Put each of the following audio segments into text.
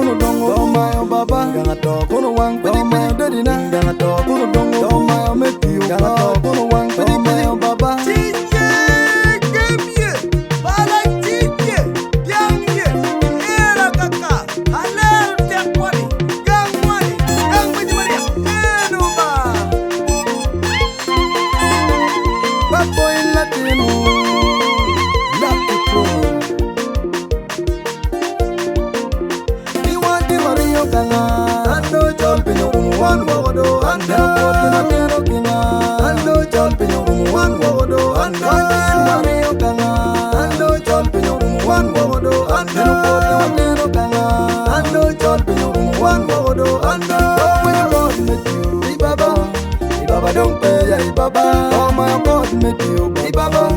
kono dongo Domayo baba Ganga to kono wang Domayo dadina Ganga to kono dongo Domayo metiyo Ganga to kono wang Domayo baba Don't pay ya baba, oh my God, met you, baba.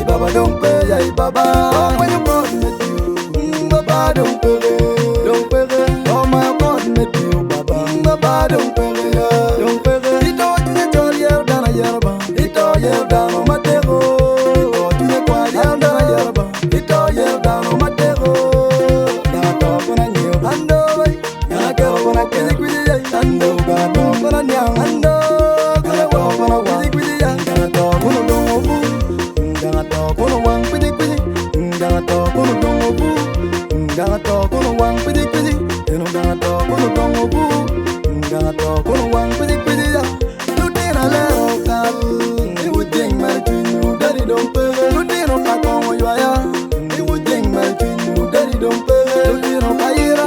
Baba don't pay ya baba, oh when you God met you, baba don't pay, oh my God met you, baba don't pay ya, don't pay. It all you tell you down a yerba, it all you down on my table, to the quiet down a yerba, it all you down on my table. Gonna talk on a new hand away, gonna go on a kick with you, and go on a young hand. Ganga to kono wang pidi pidi, eno ganga to kono dongo bu, ganga to kono wang pidi pidi ya. Lutina lero kal, iwu jeng mal twinu dari don't pay. Lutino kakongo yuaya, iwu jeng mal twinu dari don't pay. Lutino kaira,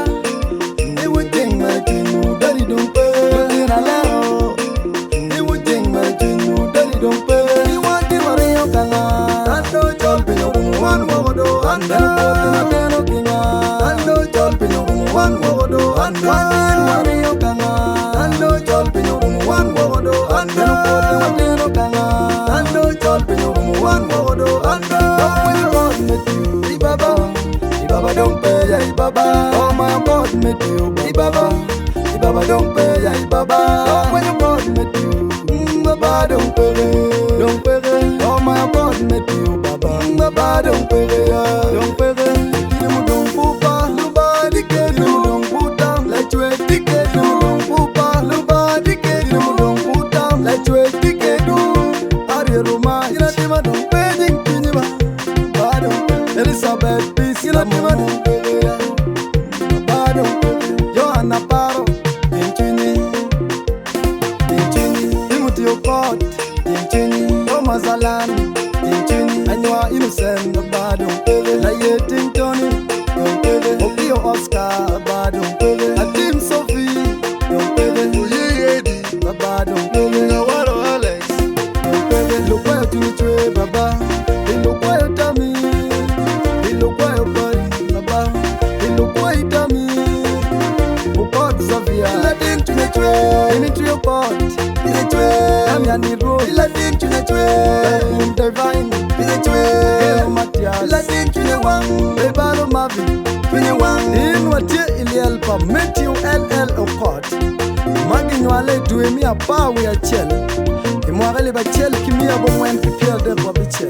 iwu jeng mal twinu dari don't pay. Lutina lero, iwu jeng mal twinu dari don't pay. Iwanti mario kanga, ando chol pinyo wan wodo, ando ando kinga. One wodo and one Mario Kanga Ando Cholpino one wodo and Mario Kanga Ando Cholpino one wodo and when you God met you Ibaba don't pay ya Ibaba oh my God met you Ibaba don't pay ya Ibaba when you God met you Baba don't pay oh my God met you Baba don't pay ya don't pay Elizabeth peace la mima Bado Johanna Paro Tinchini Timothy Okot Tinchini Thomas Alan Tinchini Anywa Innocent Bado Laye Tintoni Opio Oscar Bado Adim Sophie Uye Edi Bado Nawaro Alex Lukwayo Tumitwe Baba Lukwayo Tami Matthew LL Okot Magi nywale duwe mi apa we a chel Imwagale ba chel kimi abo mwen pipiel de kwa bichel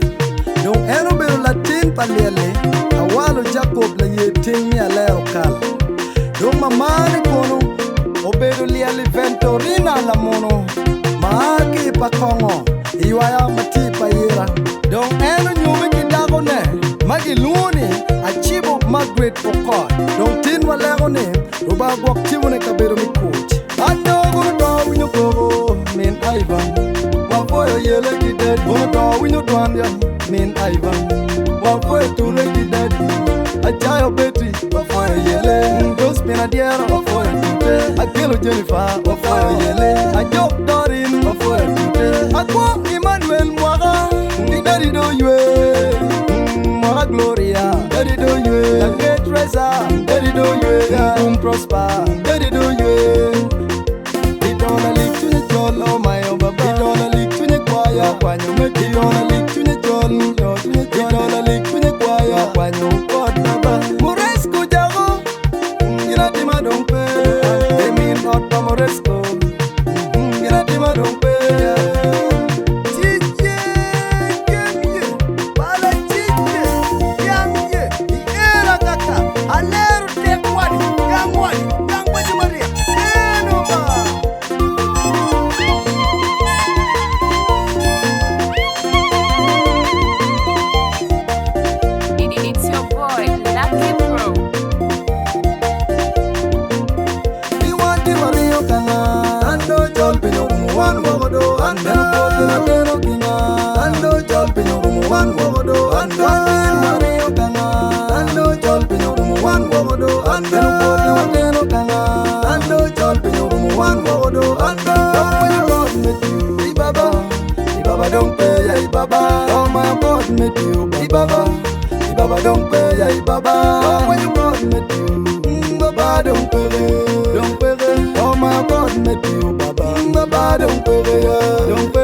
Don eno bero latin palele Awalo Jacob la ye ting mi ale okal Don mamani kono Obero liali ventorina la mono Maagi pa kongo Iwaya mati pa yera Don eno nyume kidago ne Magi luni Achibo Margaret Okot Don tin walego ne Roba gwak chibune kabero mi coach Ando gunu do winyo kogo Min Ivan Wafoyo yele kided Gunu do winyo dwanya Min Ivan Wafoyo tule kided Achayo Betty Wafoyo yele Dos pina diera Wafoyo tute Akelo Jennifer Wafoyo yele Ajok Dorin Wafoyo tute Akwa Emmanuel Mwaga Nidari do yue Mwaga Gloria Daddy do yue Lange Treza Daddy do yue Prosper Daddy do yue Idona lik tunye chol Oh my oh baba Idona lik tunye kwaya Kwanyo meki Idona lik tunye chol Idona lik tunye kwaya Kwanyo God baba Moresco jago Gira dima dompe Emin otpa Moresco Gira dima dompe Alero te kwani, gamwa don't pay ya Baba. Oh my God, met you Baba. Baba don't pay ya Baba. Oh my God, met you Baba don't pay. Oh my God, met you Baba. Baba don't pay ya. Don't pay.